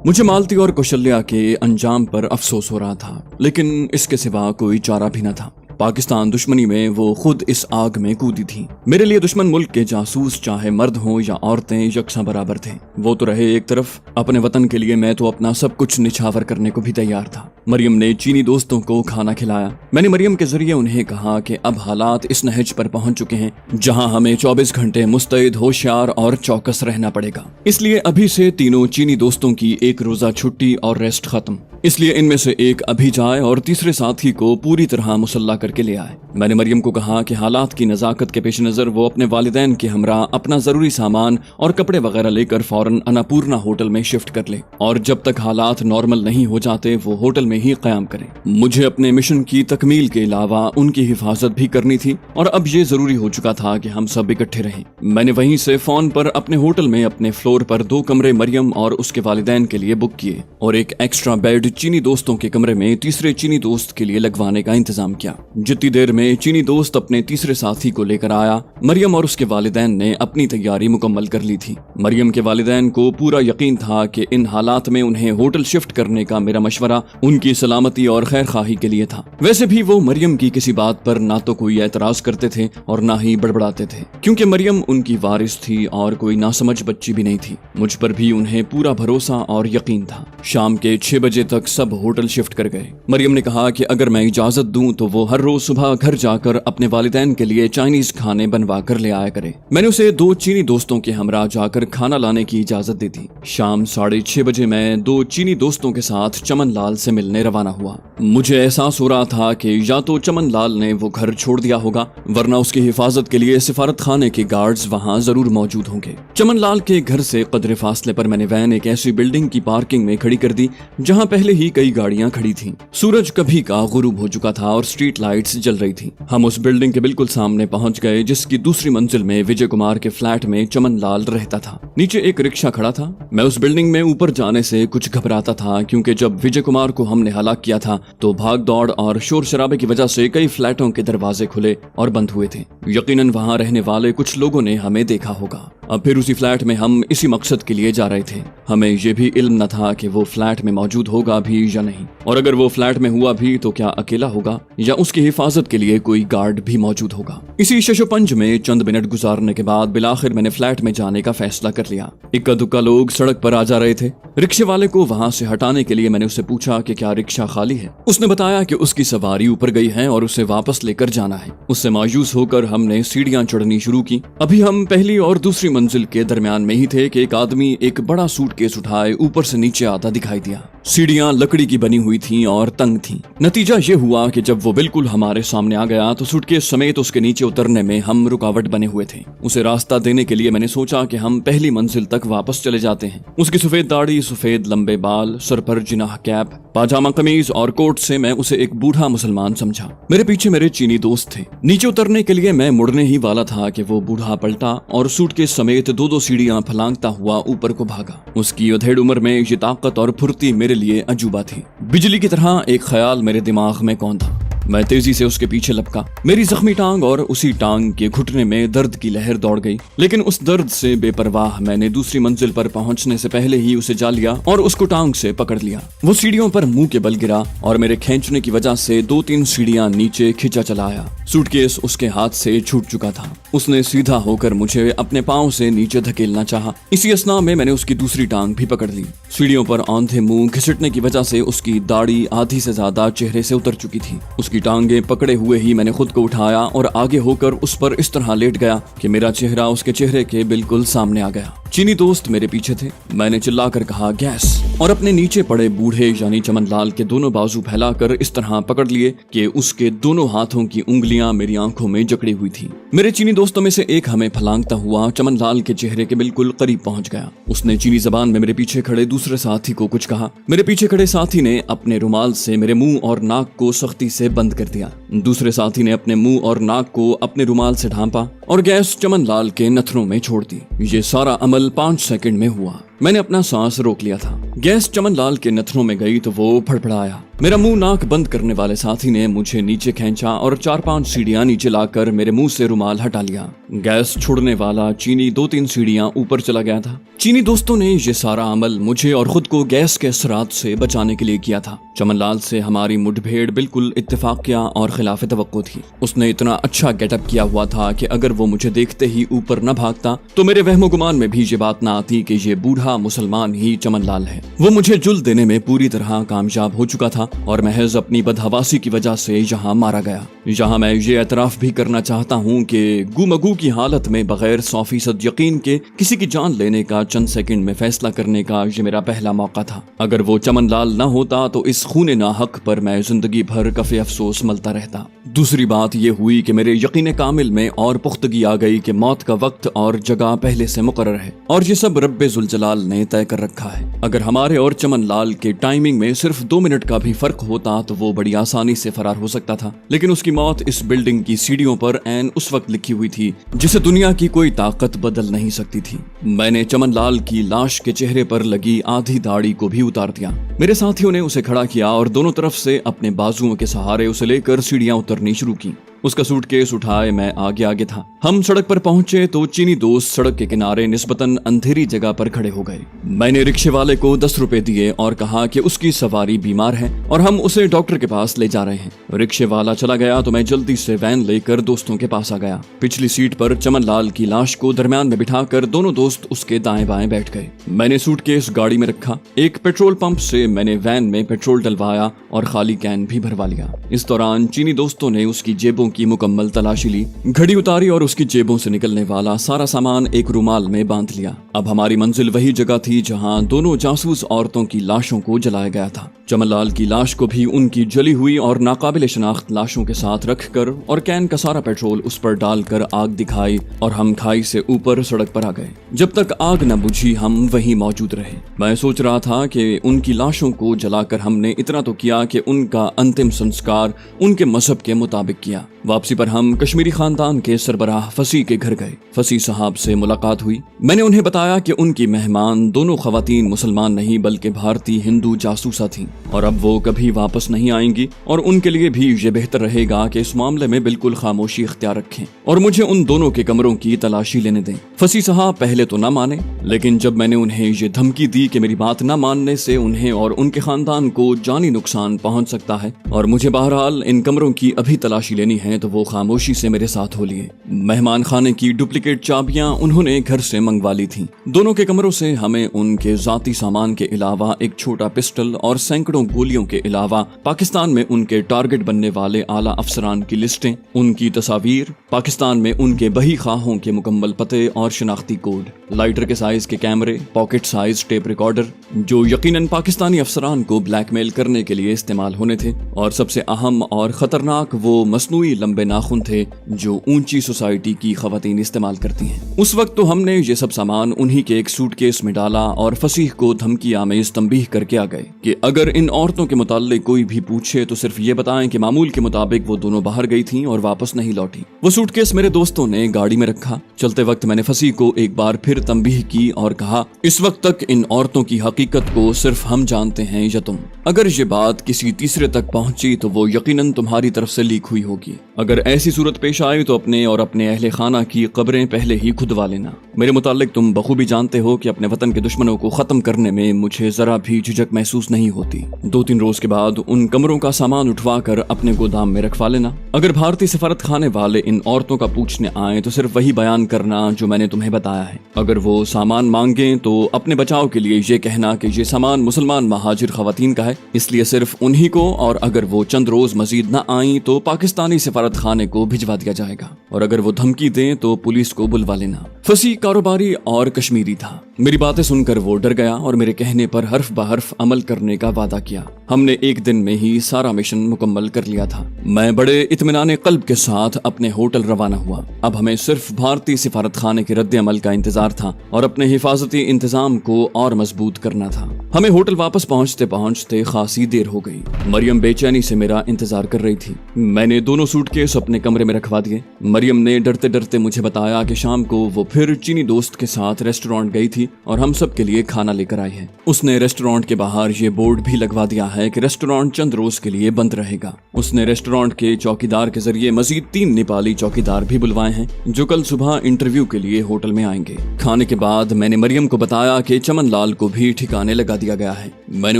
मुझे मालती और कौशल्या के अंजाम पर अफसोस हो रहा था, लेकिन इसके सिवा कोई चारा भी न था। पाकिस्तान दुश्मनी में वो खुद इस आग में कूदी थी। मेरे लिए दुश्मन मुल्क के जासूस चाहे मर्द हों या औरतें यकसा बराबर थे। वो तो रहे एक तरफ, अपने वतन के लिए मैं तो अपना सब कुछ निछावर करने को भी तैयार था। मरियम ने चीनी दोस्तों को खाना खिलाया। मैंने मरियम के जरिए उन्हें कहा कि अब हालात इस नहज पर पहुंच चुके हैं जहां हमें 24 घंटे मुस्तैद, होशियार और चौकस रहना पड़ेगा। इसलिए अभी से तीनों चीनी दोस्तों की एक रोजा छुट्टी और रेस्ट खत्म। इसलिए इनमें से एक अभी जाए और तीसरे साथी को पूरी तरह मुसल्ला करके ले आए। मैंने मरियम को कहा कि हालात की नजाकत के पेश नजर वो अपने वालिदैन के हमरा अपना जरूरी सामान और कपड़े वगैरह लेकर फौरन अन्नपूर्णा होटल में शिफ्ट कर ले और जब तक हालात नॉर्मल नहीं हो जाते वो होटल में ही क़याम करे। मुझे अपने मिशन की तकमील के अलावा उनकी हिफाजत भी करनी थी और अब ये जरूरी हो चुका था कि हम सब इकट्ठे रहें। मैंने वहीं से फोन पर अपने होटल में अपने फ्लोर पर 2 कमरे मरियम और उसके वालिदैन के लिए बुक किए और एक एक्स्ट्रा बेड चीनी दोस्तों के कमरे में तीसरे चीनी दोस्त के लिए लगवाने का इंतजाम किया। जितनी देर में चीनी दोस्त अपने तीसरे साथी को लेकर आया, मरियम और उसके वालिदैन ने अपनी तैयारी मुकम्मल कर ली थी। मरियम के वालिदैन को पूरा यकीन था कि इन हालात में उन्हें होटल शिफ्ट करने का मेरा मशवरा उनकी सलामती और खैर खाही के लिए था। वैसे भी वो मरियम की किसी बात पर ना तो कोई एतराज करते थे और ना ही बड़बड़ाते थे, क्योंकि मरियम उनकी वारिस थी और कोई नासमझ बच्ची भी नहीं थी। मुझ पर भी उन्हें पूरा भरोसा और यकीन था। शाम के 6 बजे तक सब होटल शिफ्ट कर गए। मरियम ने कहा कि अगर मैं इजाजत दूं तो वो हर रोज सुबह घर जाकर अपने वालिदैन के लिए चाइनीज खाने बनवा कर ले आया करे। मैंने उसे 2 चीनी दोस्तों के हमरा जाकर खाना लाने की इजाजत दे दी। शाम 6:30 बजे मैं 2 चीनी दोस्तों के साथ चमन लाल से मिलने रवाना हुआ। मुझे एहसास हो रहा था कि या तो चमन लाल ने वो घर छोड़ दिया होगा, वरना उसकी हिफाजत के लिए सिफारत खाने के गार्ड्स वहाँ जरूर मौजूद होंगे। चमन लाल के घर से कदरे फासले पर मैंने वैन एक ऐसी बिल्डिंग की पार्किंग में खड़ी कर दी जहाँ पहले ही कई गाड़ियां खड़ी थीं। सूरज कभी का गुरूब हो चुका था और स्ट्रीट लाइट्स जल रही थी। हम उस बिल्डिंग के बिल्कुल सामने पहुंच गए जिसकी दूसरी मंजिल में विजय कुमार के फ्लैट में चमन लाल रहता था। नीचे एक रिक्शा खड़ा था। मैं उस बिल्डिंग में ऊपर जाने से कुछ घबराता था, क्योंकि जब विजय कुमार को हमने हलाक किया था तो भाग दौड़ और शोर शराबे की वजह से कई फ्लैटों के दरवाजे खुले और बंद हुए थे। यकीनन वहां रहने वाले कुछ लोगों ने हमें देखा होगा। अब फिर उसी फ्लैट में हम इसी मकसद के लिए जा रहे थे। हमें यह भी इल्म न था कि वो फ्लैट में मौजूद होगा भी या नहीं, और अगर वो फ्लैट में हुआ भी तो क्या अकेला होगा या उसकी हिफाजत के लिए कोई गार्ड भी मौजूद होगा। इसी शशोपंज में चंद मिनट गुजारने के बाद बिलाखिर मैंने फ्लैट में जाने का फैसला कर लिया। इक्का दुक्का लोग सड़क पर आ जा रहे थे। रिक्शे वाले को वहां से हटाने के लिए मैंने उससे पूछा कि क्या रिक्शा खाली है। उसने बताया कि उसकी सवारी ऊपर गई है और उसे वापस लेकर जाना है। उससे मायूस होकर हमने सीढ़ियां चढ़नी शुरू की। अभी हम पहली और दूसरी मंजिल के दरमियान में ही थे कि एक आदमी एक बड़ा सूटकेस उठाए ऊपर से नीचे आता दिखाई दिया। सीढ़ियां लकड़ी की बनी हुई थीं और तंग थीं। नतीजा ये हुआ कि जब वो बिल्कुल हमारे सामने आ गया तो सूटकेस समेत उसके नीचे उतरने में हम रुकावट बने हुए थे। उसे रास्ता देने के लिए मैंने सोचा कि हम पहली मंजिल तक वापस चले जाते हैं। उसकी सफेद दाढ़ी, सफेद लंबे बाल, सर पर जिनाह कैप, पाजामा कमीज और कोट से मैं उसे एक बूढ़ा मुसलमान समझा। मेरे पीछे मेरे चीनी दोस्त थे। नीचे उतरने के लिए मैं मुड़ने ही वाला था कि वो बूढ़ा पलटा और सूटकेस समेत 2-2 सीढ़ियां फलांगता हुआ ऊपर को भागा। उसकी अधेड़ उम्र में ये ताकत और फुर्ती मेरे लिए अजूबा थी। बिजली की तरह एक ख्याल मेरे दिमाग में कौन था। मैं तेजी से उसके पीछे लपका। मेरी जख्मी टांग और उसी टांग के घुटने में दर्द की लहर दौड़ गई, लेकिन उस दर्द से बेपरवाह मैंने दूसरी मंजिल पर पहुंचने से पहले ही उसे जा लिया और उसको टांग से पकड़ लिया। वो सीढ़ियों पर मुंह के बल गिरा और मेरे खींचने की वजह से 2-3 सीढ़ियां नीचे खिंचा चला आया। सूटकेस उसके हाथ से छूट चुका था। उसने सीधा होकर मुझे अपने पांव से नीचे धकेलना चाहा। इसी असना में मैंने उसकी दूसरी टांग भी पकड़ ली। सीढ़ियों पर औंधे मुंह घिसटने की वजह से उसकी दाढ़ी आधी से ज्यादा चेहरे से उतर चुकी थी। उसकी टांगें पकड़े हुए ही मैंने खुद को उठाया और आगे होकर उस पर इस तरह लेट गया कि मेरा चेहरा उसके चेहरे के बिल्कुल सामने आ गया। चीनी दोस्त मेरे पीछे थे। मैंने चिल्लाकर कहा गैस, और अपने नीचे पड़े बूढ़े यानी चमन लाल के दोनों बाजू फैलाकर इस तरह पकड़ लिए कि उसके दोनों हाथों की उंगलियां मेरी आंखों में जकड़ी हुई थी। मेरे चीनी दोस्तों में से एक हमें फलांगता हुआ चमन लाल के चेहरे के बिल्कुल करीब पहुंच गया। उसने चीनी जबान में मेरे पीछे खड़े दूसरे साथी को कुछ कहा। मेरे पीछे खड़े साथी ने अपने रुमाल से मेरे मुंह और नाक को सख्ती से बंद कर दिया। दूसरे साथी ने अपने मुंह और नाक को अपने रुमाल से ढांपा और गैस चमन लाल के नथनों में छोड़ दी। ये सारा अमल 5 सेकंड में हुआ। मैंने अपना सांस रोक लिया था। गैस चमन लाल के नथनों में गई तो वो फड़फड़ाया। मेरा मुंह नाक बंद करने वाले साथी ने मुझे नीचे खींचा और 4-5 सीढ़ियां नीचे लाकर मेरे मुंह से रुमाल हटा लिया। गैस छोड़ने वाला चीनी 2-3 सीढ़ियां ऊपर चला गया था। चीनी दोस्तों ने ये सारा अमल मुझे और खुद को गैस के असरात से बचाने के लिए किया था। चमन लाल से हमारी मुठभेड़ बिल्कुल इत्तेफाकिया और खिलाफ तवक्को थी। उसने इतना अच्छा गेटअप किया हुआ था कि अगर वो मुझे देखते ही ऊपर न भागता तो मेरे वहमो गुमान में भी ये बात ना आती कि ये बूढ़ा मुसलमान ही चमन लाल है। वो मुझे जुल्द देने में पूरी तरह कामयाब हो चुका था और महज अपनी बदहवासी की वजह से यहाँ मारा गया। यहाँ मैं ये एतराफ भी करना चाहता हूँ कि गुमगू की हालत में बगैर 100% यकीन के किसी की जान लेने का चंद सेकंड में फैसला करने का ये मेरा पहला मौका था। अगर वो चमन लाल न होता तो इस खूने नाहक पर मैं जिंदगी भर कफे अफसोस मलता रहता। दूसरी बात ये हुई कि मेरे यकीन कामिल में और पुख्तगी आ गई कि मौत का वक्त और जगह पहले से मुकर्रर है और ये सब रब्बे जुल जलाल ने तय कर रखा है। अगर हमारे और चमन लाल के टाइमिंग में सिर्फ 2 मिनट का भी फर्क होता तो वो बड़ी आसानी से फरार हो सकता था, लेकिन उसकी मौत इस बिल्डिंग की सीढ़ियों पर ऐन उस वक्त लिखी हुई थी जिसे दुनिया की कोई ताकत बदल नहीं सकती थी। मैंने चमन लाल की लाश के चेहरे पर लगी आधी दाढ़ी को भी उतार दिया। मेरे साथियों ने उसे खड़ा किया और दोनों तरफ से अपने बाजुओं के सहारे उसे लेकर सीढ़ियां उतरनी शुरू की। उसका सूटकेस उठाए मैं आगे आगे था। हम सड़क पर पहुंचे तो चीनी दोस्त सड़क के किनारे निस्बतन अंधेरी जगह पर खड़े हो गए। मैंने रिक्शे वाले को 10 रुपए दिए और कहा कि उसकी सवारी बीमार है और हम उसे डॉक्टर के पास ले जा रहे हैं। रिक्शे वाला चला गया तो मैं जल्दी से वैन लेकर दोस्तों के पास आ गया। पिछली सीट पर चमन लाल की लाश को दरमियान में बिठाकर दोनों दोस्त उसके दाएं बाएं बैठ गए। मैंने सूटकेस गाड़ी में रखा। एक पेट्रोल पंप से मैंने वैन में पेट्रोल डलवाया और खाली कैन भी भरवा लिया। इस दौरान चीनी दोस्तों ने उसकी जेबों की मुकम्मल तलाशी ली, घड़ी उतारी और उसकी जेबों से निकलने वाला सारा सामान एक रुमाल में बांध लिया। अब हमारी मंजिल वही जगह थी जहां दोनों जासूस औरतों की लाशों को जलाया गया था। चमन लाल की लाश को भी उनकी जली हुई और नाकाबिल शनाख्त लाशों के साथ रखकर और कैन का सारा पेट्रोल उस पर डालकर आग दिखाई और हम खाई से ऊपर सड़क पर आ गए। जब तक आग न बुझी हम वहीं मौजूद रहे। मैं सोच रहा था कि उनकी लाशों को जलाकर हमने इतना तो किया कि उनका अंतिम संस्कार उनके मजहब के मुताबिक किया। वापसी पर हम कश्मीरी खानदान के सरबराह फसी के घर गए। फसी साहब से मुलाकात हुई। मैंने उन्हें बताया कि उनकी मेहमान दोनों खवातीन मुसलमान नहीं बल्कि भारतीय हिंदू जासूसा थीं और अब वो कभी वापस नहीं आएंगी और उनके लिए भी ये बेहतर रहेगा कि इस मामले में बिल्कुल खामोशी इख्तियार रखें और मुझे उन दोनों के कमरों की तलाशी लेने दें। फसी साहब पहले तो न माने, लेकिन जब मैंने उन्हें ये धमकी दी कि मेरी बात न मानने से उन्हें और उनके खानदान को जानी नुकसान पहुंच सकता है और मुझे बहरहाल इन कमरों की अभी तलाशी लेनी है, तो वो खामोशी से मेरे साथ हो लिए। मेहमान खाने की डुप्लीकेट चाबियां उन्होंने घर से मंगवा ली थी। दोनों के कमरों से हमें उनके जाती सामान के अलावा एक छोटा पिस्टल और सैकड़ों गोलियों के अलावा पाकिस्तान में उनके टारगेट बनने वाले आला अफसरान की लिस्टें, उनकी तस्वीर, पाकिस्तान में उनके बही खाहों के मुकम्मल पते और शनाख्ती कोड, लाइटर के साइज के कैमरे, पॉकेट साइज टेप रिकॉर्डर जो यकीनन पाकिस्तानी अफसरान को ब्लैकमेल करने के लिए इस्तेमाल होने थे, और सबसे अहम और खतरनाक वो मसनूई लंबे नाखून थे जो ऊंची सोसाइटी की खवातीन इस्तेमाल करती हैं। उस वक्त तो हमने ये सब सामान उन्हीं के एक सूटकेस में डाला और फसीह को धमकी आमेज तंबीह करके आ गए कि अगर इन औरतों के मुताल्लिक कोई भी पूछे तो सिर्फ ये बताएं कि मामूल के मुताबिक वो दोनों बाहर गई थीं और वापस नहीं लौटी। वो सूटकेस मेरे दोस्तों ने गाड़ी में रखा। चलते वक्त मैंने फसीह को एक बार फिर तंबीह की और कहा, इस वक्त तक इन औरतों की हकीकत को सिर्फ हम जानते हैं या तुम। अगर ये बात किसी तीसरे तक पहुंची तो वो यकीनन तुम्हारी तरफ से लीक हुई होगी। अगर ऐसी सूरत पेश आई तो अपने और अपने अहले खाना की कब्रें पहले ही खुदवा लेना। मेरे मुताल्लिक तुम बखूबी जानते हो कि अपने वतन के दुश्मनों को खत्म करने में मुझे जरा भी झिझक महसूस नहीं होती। 2-3 रोज के बाद उन कमरों का सामान उठवा कर अपने गोदाम में रखवा लेना। अगर भारतीय सफारत खाने वाले इन औरतों का पूछने आए तो सिर्फ वही बयान करना जो मैंने तुम्हें बताया है। अगर वो सामान मांगे तो अपने बचाव के लिए ये कहना कि ये सामान मुसलमान महाजिर खवातीन का है, इसलिए सिर्फ उन्हीं को, और अगर वो चंद रोज मजीद न आई तो पाकिस्तानी सफारत खाने को भिजवा दिया जाएगा, और अगर वो धमकी दें तो पुलिस को बुलवा लेना। फसी कारोबारी और कश्मीरी था। मेरी बातें सुनकर वो डर गया और मेरे कहने पर हर्फ बहर्फ अमल करने का वादा किया। हमने एक दिन में ही सारा मिशन मुकम्मल कर लिया था। मैं बड़े इत्मीनान कल्ब के साथ अपने होटल रवाना हुआ। अब हमें सिर्फ भारतीय सिफारत खाने के रद्द अमल का इंतजार था और अपने हिफाजती इंतजाम को और मजबूत करना था। हमें होटल वापस पहुंचते पहुंचते खासी देर हो गई। मरियम बेचैनी से मेरा इंतजार कर रही थी। मैंने दोनों सूटकेस अपने कमरे में रखवा दिए। मरियम ने डरते डरते मुझे बताया कि शाम को वो फिर चीनी दोस्त के साथ रेस्टोरेंट गई थी और हम सब के लिए खाना लेकर आई है। उसने रेस्टोरेंट के बाहर ये बोर्ड भी लगवा दिया है कि रेस्टोरेंट चंद रोज के लिए बंद रहेगा। उसने रेस्टोरेंट के चौकीदार के जरिए मजीद 3 नेपाली चौकीदार भी बुलवाए हैं जो कल सुबह इंटरव्यू के लिए होटल में आएंगे। खाने के बाद मैंने मरियम को बताया कि चमन लाल को भी ठिकाने लगा दिया गया है। मैंने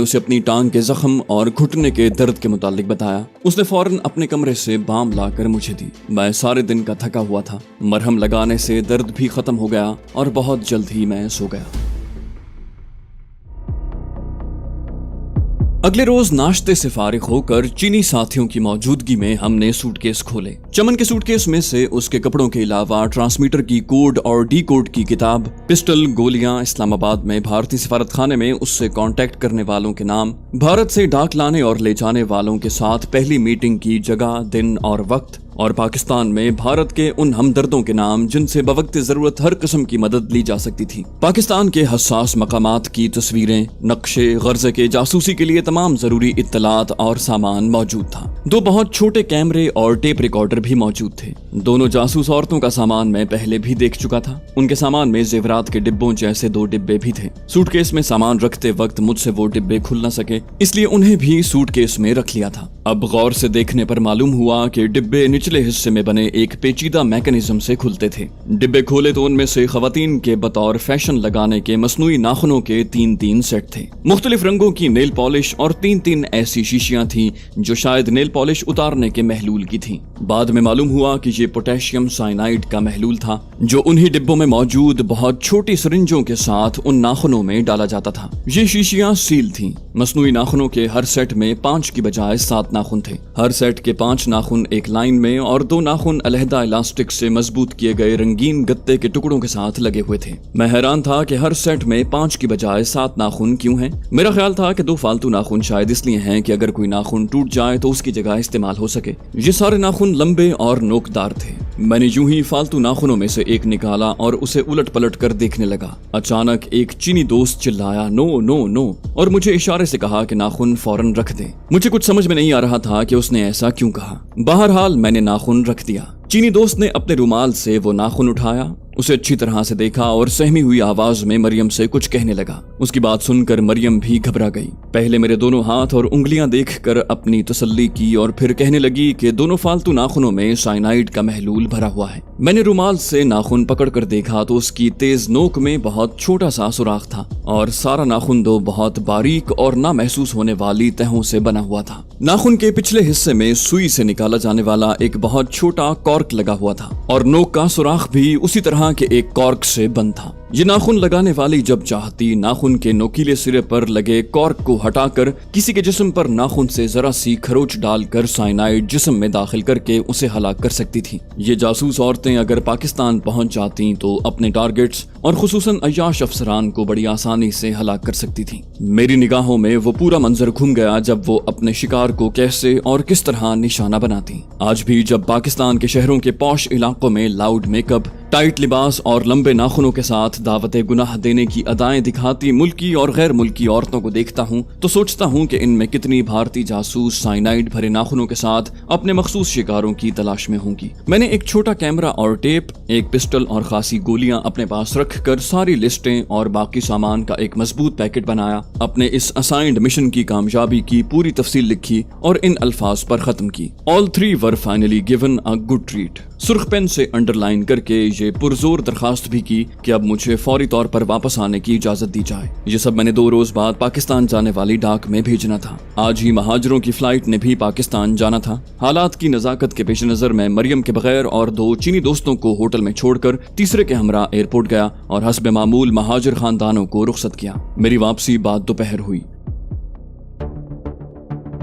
उसे अपनी टांग के जख्म और घुटने के दर्द के मुतालिक बताया। उसने फौरन अपने कमरे से बाम लाकर मुझे दी। मैं सारे दिन का थका हुआ था। मरहम लगाने से दर्द भी खत्म हो गया और बहुत जल्द ही मैं सो गया। अगले रोज नाश्ते से फारिग होकर चीनी साथियों की मौजूदगी में हमने सूटकेस खोले। चमन के सूटकेस में से उसके कपड़ों के अलावा ट्रांसमीटर की कोड और डी कोड की किताब, पिस्टल, गोलियां, इस्लामाबाद में भारतीय सफारतखाने में उससे कांटेक्ट करने वालों के नाम, भारत से डाक लाने और ले जाने वालों के साथ पहली मीटिंग की जगह, दिन और वक्त, और पाकिस्तान में भारत के उन हमदर्दों के नाम जिनसे बवक्त जरूरत हर किस्म की मदद ली जा सकती थी। पाकिस्तान के हसास मकामात की तस्वीरें, नक्शे, गर्ज़े के जासूसी के लिए तमाम जरूरी इत्तलात और सामान मौजूद था। 2 बहुत छोटे कैमरे और टेप रिकॉर्डर भी मौजूद थे। दोनों जासूस औरतों का सामान मैं पहले भी देख चुका था। उनके सामान में जेवरात के डिब्बों जैसे 2 डिब्बे भी थे। सूटकेस में सामान रखते वक्त मुझसे वो डिब्बे खुल न सके, इसलिए उन्हें भी सूटकेस में रख लिया था। अब गौर से देखने पर मालूम हुआ कि डिब्बे निचले हिस्से में बने एक पेचीदा मैकेनिज्म से खुलते थे। डिब्बे खोले तो उनमें से खवातीन के बतौर फैशन लगाने के मसनूई नाखूनों के 3-3 सेट थे। मुख्तलिफ रंगों की नेल पॉलिश और 3-3 ऐसी शीशियां थीं जो शायद नेल पॉलिश उतारने के महलूल की थीं। बाद में मालूम हुआ कि ये पोटेशियम साइनाइड का महलूल था जो उन्हीं डिब्बों में मौजूद बहुत छोटी सिरिंजों के साथ उन नाखूनों में डाला जाता था। ये शीशियां सील थीं। मसनूई नाखूनों के हर सेट में 5 की बजाय 7 नाखून थे। हर सेट के 5 नाखून एक लाइन में और 2 नाखून अलहदा इलास्टिक से मजबूत किए गए रंगीन गत्ते के टुकड़ों के साथ लगे हुए थे। मैं हैरान था कि हर सेट में 5 की बजाय 7 नाखून क्यों हैं। मेरा ख्याल था कि 2 फालतू नाखून शायद इसलिए हैं कि अगर कोई नाखून टूट जाए तो उसकी जगह इस्तेमाल हो सके। ये सारे नाखून लंबे और नोकदार थे। मैंने यूं ही फालतू नाखूनों में से एक निकाला और उसे उलट पलट कर देखने लगा। अचानक एक चीनी दोस्त चिल्लाया, नो नो नो, और मुझे इशारे से कहा कि नाखून फौरन रख दे। मुझे कुछ समझ में नहीं आ रहा था कि उसने ऐसा क्यों कहा। बहरहाल मैंने नाखून रख दिया। चीनी दोस्त ने अपने रुमाल से वो नाखून उठाया, उसे अच्छी तरह से देखा और सहमी हुई आवाज में मरियम से कुछ कहने लगा। उसकी बात सुनकर मरियम भी घबरा गई। पहले मेरे दोनों हाथ और उंगलियां देखकर अपनी तसल्ली की और फिर कहने लगी कि दोनों फालतू नाखूनों में साइनाइड का महलूल भरा हुआ है। मैंने रुमाल से नाखून पकड़कर देखा तो उसकी तेज नोक में बहुत छोटा सा सुराख था और सारा नाखून 2 बहुत बारीक और ना महसूस होने वाली तहों से बना हुआ था। नाखून के पिछले हिस्से में सुई से निकाला जाने वाला एक बहुत छोटा कॉर्क लगा हुआ था और नोक का सुराख भी उसी तरह के एक कॉर्क से बंद था। ये नाखून लगाने वाली जब चाहती नाखून के नोकीले सिरे पर लगे कॉर्क को हटाकर किसी के जिस्म पर नाखून से जरा सी खरोच डालकर साइनाइड जिस्म में दाखिल करके उसे हलाक कर सकती थी। ये जासूस औरतें अगर पाकिस्तान पहुंच जाती तो अपने टारगेट्स और खुसूसन अय्याश अफसरान को बड़ी आसानी से हलाक कर सकती थी। मेरी निगाहों में वो पूरा मंजर घूम गया जब वो अपने शिकार को कैसे और किस तरह निशाना बनाती। आज भी जब पाकिस्तान के शहरों के पौश इलाकों में लाउड मेकअप, टाइट लिबास और लंबे नाखूनों के साथ दावते गुनाह देने की अदाएं दिखाती मुल्की और गैर मुल्की औरतों को देखता हूँ तो सोचता हूँ कि इनमें कितनी भारतीय जासूस साइनाइड भरे नाखूनों के साथ अपने मखसूस शिकारों की तलाश में होंगी। मैंने एक छोटा कैमरा और टेप, एक पिस्टल और खासी गोलियां अपने पास रखकर सारी लिस्टें और बाकी सामान का एक मजबूत पैकेट बनाया। अपने इस असाइंड मिशन की कामयाबी की पूरी तफसील लिखी और इन अल्फाज पर खत्म की, all 3 were finally given a good treat. सुर्ख पेन से अंडरलाइन करके ये पुरजोर दरखास्त भी की कि अब मुझे फौरी तौर पर वापस आने की इजाजत दी जाए। ये सब मैंने 2 रोज बाद पाकिस्तान जाने वाली डाक में भेजना था। आज ही महाजरों की फ्लाइट ने भी पाकिस्तान जाना था। हालात की नजाकत के पेश नजर मैं मरियम के बगैर और 2 चीनी दोस्तों को होटल में छोड़कर तीसरे के हमरा एयरपोर्ट गया और हस्बे मामूल महाजिर खानदानों को रुखसत किया। मेरी वापसी बाद दोपहर हुई।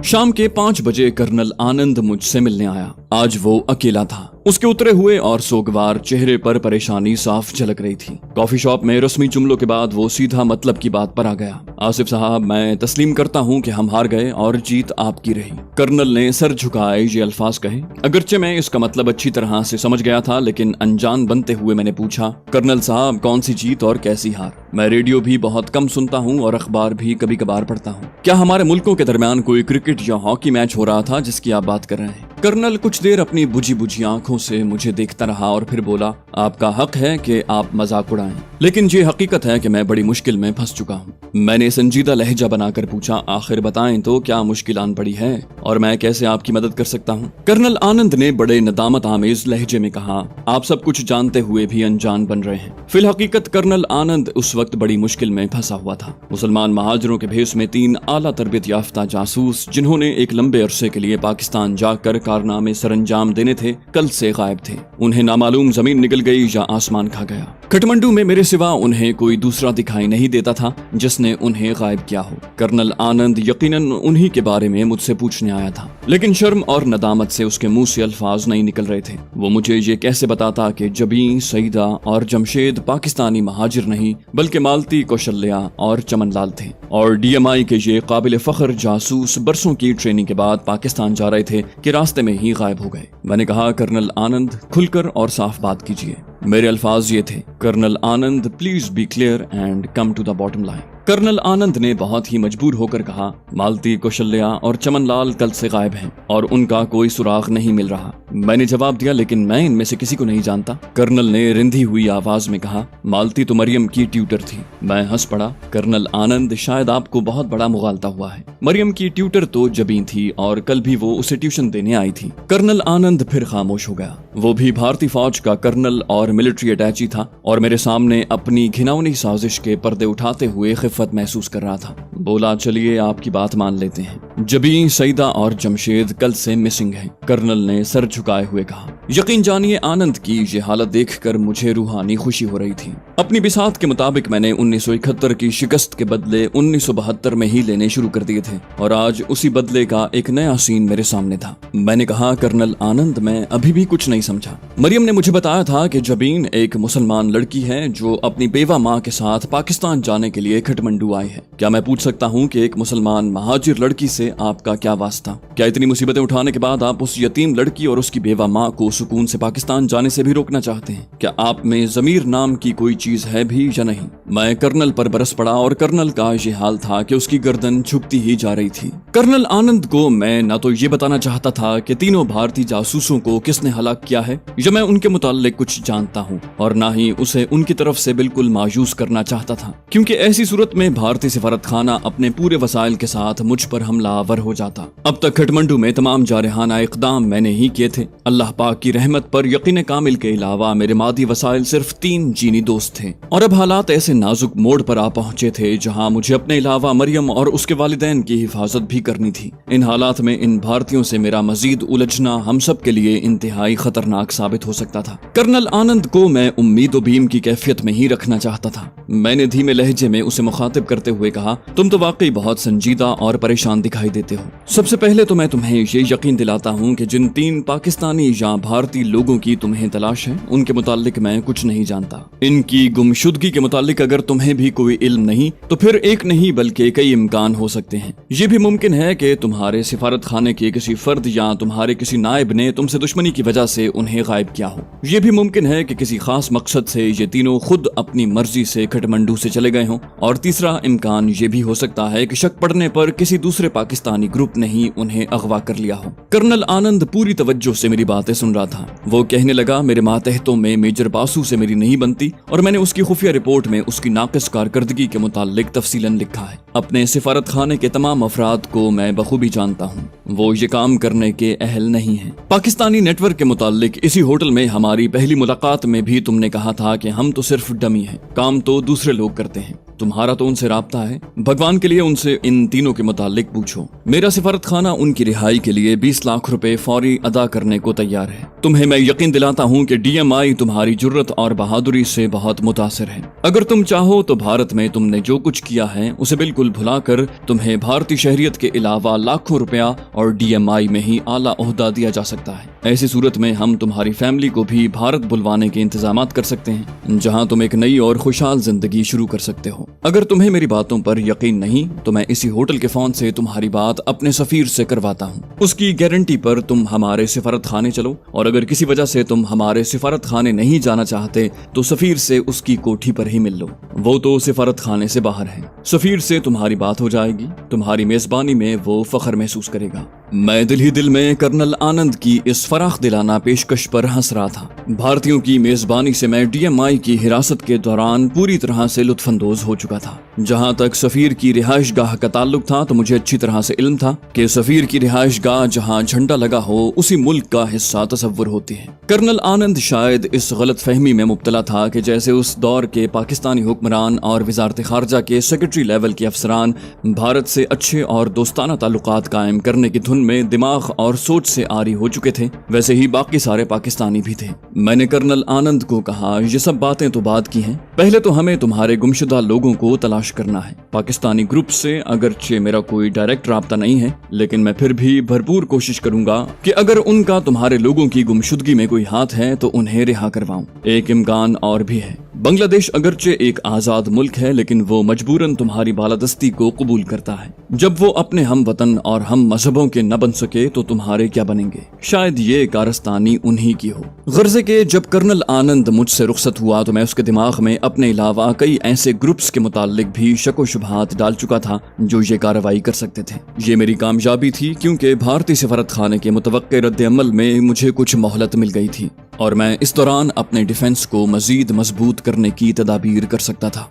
शाम के 5 बजे कर्नल आनंद मुझसे मिलने आया। आज वो अकेला था। उसके उतरे हुए और सोगवार चेहरे पर परेशानी साफ झलक रही थी। कॉफी शॉप में रस्मी जुमलों के बाद वो सीधा मतलब की बात पर आ गया। आसिफ साहब, मैं तस्लीम करता हूँ कि हम हार गए और जीत आपकी रही। कर्नल ने सर झुकाए ये अल्फाज कहे। अगरचे मैं इसका मतलब अच्छी तरह से समझ गया था, लेकिन अनजान बनते हुए मैंने पूछा, कर्नल साहब, कौन सी जीत और कैसी हार? मैं रेडियो भी बहुत कम सुनता हूँ और अखबार भी कभी कभार पढ़ता हूँ। क्या हमारे मुल्कों के दरमियान कोई क्रिकेट या हॉकी मैच हो रहा था जिसकी आप बात कर रहे हैं? कर्नल कुछ देर अपनी बुझी बुझी आंखों से मुझे देखता रहा और फिर बोला, आपका हक है कि आप मजाक उड़ाएं, लेकिन ये हकीकत है कि मैं बड़ी मुश्किल में फंस चुका हूँ। मैंने संजीदा लहजा बनाकर पूछा, आखिर बताएं तो क्या मुश्किल आन पड़ी है और मैं कैसे आपकी मदद कर सकता हूँ? कर्नल आनंद ने बड़े नदामत आमेज लहजे में कहा, आप सब कुछ जानते हुए भी अनजान बन रहे हैं। फिल हकीकत कर्नल आनंद उस वक्त बड़ी मुश्किल में फंसा हुआ था। मुसलमान महाजरों के भेष में 3 आला तरबियत याफ्ता जासूस, जिन्होंने एक लंबे अरसे के लिए पाकिस्तान जाकर कारनामे सरंजाम देने थे, कल से गायब थे। उन्हें नामालूम जमीन निगल गई या आसमान खा गया। काठमांडू में मेरे सिवा उन्हें कोई दूसरा दिखाई नहीं देता था जिसने उन्हें गायब किया हो। कर्नल आनंद यकीनन उन्हीं के बारे में मुझसे पूछने आया था, लेकिन शर्म और नदामत से उसके मुंह से अल्फाज नहीं निकल रहे थे। वो मुझे ये कैसे बताता कि जबीन, सईदा और जमशेद पाकिस्तानी महाजिर नहीं बल्कि मालती, कौशल्या और चमनलाल थे, और DMI के ये काबिल फख्र जासूस बरसों की ट्रेनिंग के बाद पाकिस्तान जा रहे थे कि रास्ते में ही गायब हो गए। मैंने कहा, कर्नल आनंद, खुलकर और साफ बात कीजिए। मेरे अल्फाज ये थे, colonel Anand, please be clear and come to the bottom line. Colonel Anand ने बहुत ही मजबूर होकर कहा, मालती, कौशल्या और चमनलाल कल से गायब हैं और उनका कोई सुराग नहीं मिल रहा। मैंने जवाब दिया, लेकिन मैं इनमें से किसी को नहीं जानता। कर्नल ने रिंधी हुई आवाज में कहा, मालती तो मरियम की ट्यूटर थी। मैं हंस पड़ा। कर्नल आनंद, शायद आपको बहुत बड़ा मुगालता हुआ है। मरियम की ट्यूटर तो जबीन थी और कल भी वो उसे ट्यूशन देने आई थी। कर्नल आनंद फिर खामोश हो गया। वो भी भारतीय फौज का कर्नल और मिलिट्री अटैची था और मेरे सामने अपनी घिनौनी साजिश के पर्दे उठाते हुए खिफत महसूस कर रहा था। बोला, चलिए आपकी बात मान लेते हैं। जबीन, सईदा और जमशेद कल से मिसिंग हैं। कर्नल ने सर झुकाए हुए कहा। यकीन जानिए, आनंद की ये हालत देखकर मुझे रूहानी खुशी हो रही थी। अपनी बिसात के मुताबिक मैंने 1971 की शिकस्त के बदले 1972 में ही लेने शुरू कर दिए थे और आज उसी बदले का एक नया सीन मेरे सामने था। मैंने कहा, कर्नल आनंद, मैं अभी भी कुछ नहीं समझा। मरियम ने मुझे बताया था कि जबीन एक मुसलमान लड़की है जो अपनी बेवा माँ के साथ पाकिस्तान जाने के लिए काठमांडू आई है। क्या मैं पूछ सकता हूँ कि एक मुसलमान महाजिर लड़की से आपका क्या वास्ता? क्या इतनी मुसीबतें उठाने के बाद आप उस यतीम लड़की और उसकी बेवा माँ को सुकून से पाकिस्तान जाने से भी रोकना चाहते हैं? क्या आप में ज़मीर नाम की कोई चीज है भी या नहीं? मैं कर्नल पर बरस पड़ा और कर्नल का ये हाल था कि उसकी गर्दन झुकती ही जा रही थी। कर्नल आनंद को मैं न तो ये बताना चाहता था कि तीनों भारतीय जासूसों को किसने हलाक किया है या मैं उनके मुताल्लिक कुछ जानता हूँ, और न ही उसे उनकी तरफ से बिल्कुल मायूस करना चाहता था, क्योंकि ऐसी सूरत में भारतीय सिफारत खाना अपने पूरे वसाइल के साथ मुझ पर हमलावर हो जाता। अब तक काठमांडू में तमाम जारहाना इक़दाम मैंने ही किए थे। अल्लाह पाक की रहमत पर यकीन कामिल के अलावा मेरे मादी वसाइल सिर्फ 3 जीनी दोस्त थे, और अब हालात ऐसे नाजुक मोड़ पर आ पहुंचे थे जहां मुझे अपने अलावा मरियम और उसके वालिदैन की हिफाजत भी करनी थी। इन हालात में इन भारतीयों से मेरा मजीद उलझना हम सब के लिए इंतहाई खतरनाक साबित हो सकता था। कर्नल आनंद को मैं उम्मीद व बीम की कैफियत में ही रखना चाहता था। मैंने धीमे लहजे में उसे मुखातिब करते हुए कहा, तुम तो वाकई बहुत संजीदा और परेशान दिखाई देते हो। सबसे पहले तो मैं तुम्हें ये यकीन दिलाता हूँ कि जिन 3 पाकिस्तानी या भारतीय लोगों की तुम्हें तलाश है उनके मुतालिक मैं कुछ नहीं जानता। इनकी गुमशुदगी के मुतालिक अगर तुम्हें भी कोई इल्म नहीं तो फिर एक नहीं बल्कि कई इम्कान हो सकते हैं। ये भी मुमकिन है कि तुम्हारे सिफारत खाने के किसी फर्द या तुम्हारे किसी नायब ने तुमसे दुश्मनी की वजह से उन्हें गायब किया हो। ये भी मुमकिन है कि किसी खास मकसद से ये तीनों खुद अपनी मर्जी से काठमांडू से चले गए हों, और तीसरा इम्कान ये भी हो सकता है कि शक पड़ने पर किसी दूसरे पाकिस्तानी ग्रुप ने ही उन्हें अगवा कर लिया हो। कर्नल आनंद पूरी तवज्जो से मेरी बातें सुन रहा था। वो कहने लगा, मेरे मातहतों में मेजर बासु से मेरी नहीं बनती और मैंने उसकी खुफिया रिपोर्ट में उसकी नाकिस कारकर्दगी के मुतालिक तफसीलन लिखा है। अपने सिफारत खाने के तमाम अफराद को मैं बखूबी जानता हूँ, वो ये काम करने के अहल नहीं है। पाकिस्तानी नेटवर्क के मुतालिक इसी होटल में हमारी पहली मुलाकात में भी तुमने कहा था कि हम तो सिर्फ डमी हैं, काम तो दूसरे लोग करते हैं। तुम्हारा तो उनसे राब्ता है, भगवान के लिए उनसे इन तीनों के मुतालिक पूछो। मेरा सिफारत खाना उनकी रिहाई के लिए 20 लाख रुपए फौरी अदा करने को तैयार है। तुम्हें मैं यकीन दिलाता हूँ कि DMI तुम्हारी जुर्रत और बहादुरी से बहुत मुतासिर है। अगर तुम चाहो तो भारत में तुमने जो कुछ किया है उसे बिल्कुल भुलाकर तुम्हें भारतीय शहरियत के अलावा लाखों रुपया और DMI में ही आला ओहदा दिया जा सकता है। ऐसी सूरत में हम तुम्हारी फैमिली को भी भारत बुलवाने के इंतजामात कर सकते हैं, जहां तुम एक नई और खुशहाल जिंदगी शुरू कर सकते हो। अगर तुम्हें मेरी बातों पर यकीन नहीं तो मैं इसी होटल के फोन से तुम्हारी बात अपने सफीर से करवाता हूँ। उसकी गारंटी पर तुम हमारे सिफारत खाने चलो, और अगर किसी वजह से तुम हमारे सिफारत खाने नहीं जाना चाहते तो सफीर से उसकी कोठी पर ही मिल लो। वो तो सिफारत खाने से बाहर है। सफीर से तुम्हारी बात हो जाएगी, तुम्हारी मेजबानी में वो फख्र महसूस करेगा। मैं दिल ही दिल में कर्नल आनंद की इस फराख दिलाना पेशकश पर हंस रहा था। भारतीयों की मेजबानी से मैं DMI की हिरासत के दौरान पूरी तरह से लुत्फानंदोज हो चुका था। जहां तक सफीर की रिहाइश गाह का ताल्लुक था तो मुझे अच्छी तरह से इल्म था कि सफीर की रिहाइश गाह जहां झंडा लगा हो उसी मुल्क का हिस्सा तस्वुर होती है। कर्नल आनंद शायद इस गलत फहमी में मुब्तला था कि जैसे उस दौर के पाकिस्तानी हुक्मरान और वजारत खारजा के सेक्रेटरी लेवल के अफसरान भारत से अच्छे और दोस्ताना ताल्लुकात कायम करने की धुन में दिमाग और सोच से आरी हो चुके थे, वैसे ही बाकी सारे पाकिस्तानी भी थे। मैंने कर्नल आनंद को कहा, ये सब बातें तो बात की हैं, पहले तो हमें तुम्हारे गुमशुदा लोगों को तलाश करना है। पाकिस्तानी ग्रुप से अगरचे मेरा कोई डायरेक्ट राब्ता नहीं है, लेकिन मैं फिर भी भरपूर कोशिश करूंगा कि अगर उनका तुम्हारे लोगों की गुमशुदगी में कोई हाथ है तो उन्हें रिहा करवाऊं। एक इम्कान और भी है। बांग्लादेश अगरचे एक आजाद मुल्क है, लेकिन वो मजबूरन तुम्हारी बालादस्ती को कबूल करता है। जब वो अपने हम वतन और हम मजहबों के न बन सके तो तुम्हारे क्या बनेंगे? शायद ये कारस्तानी उन्हीं की हो। गर्जे के जब कर्नल आनंद मुझसे रुखसत हुआ तो मैं उसके दिमाग में अपने अलावा कई ऐसे ग्रुप्स के मुतालिक भी शक व शुबहात डाल चुका था जो ये कार्रवाई कर सकते थे। ये मेरी कामयाबी थी क्योंकि भारतीय सफारत खाने के मुतवक्के रद्द अमल में मुझे कुछ मोहलत मिल गई थी और मैं इस दौरान अपने डिफेंस को मजीद मजबूत करने की तदाबीर कर सकता था।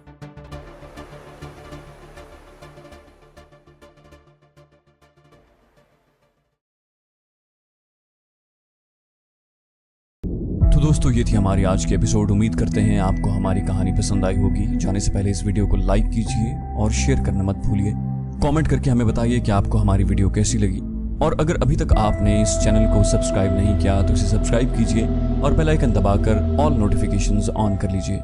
तो दोस्तों, ये थी हमारी आज की एपिसोड। उम्मीद करते हैं आपको हमारी कहानी पसंद आई होगी। जाने से पहले इस वीडियो को लाइक कीजिए और शेयर करना मत भूलिए। कमेंट करके हमें बताइए कि आपको हमारी वीडियो कैसी लगी, और अगर अभी तक आपने इस चैनल को सब्सक्राइब नहीं किया तो इसे सब्सक्राइब कीजिए और बेल आइकन दबाकर ऑल नोटिफिकेशंस ऑन कर लीजिए।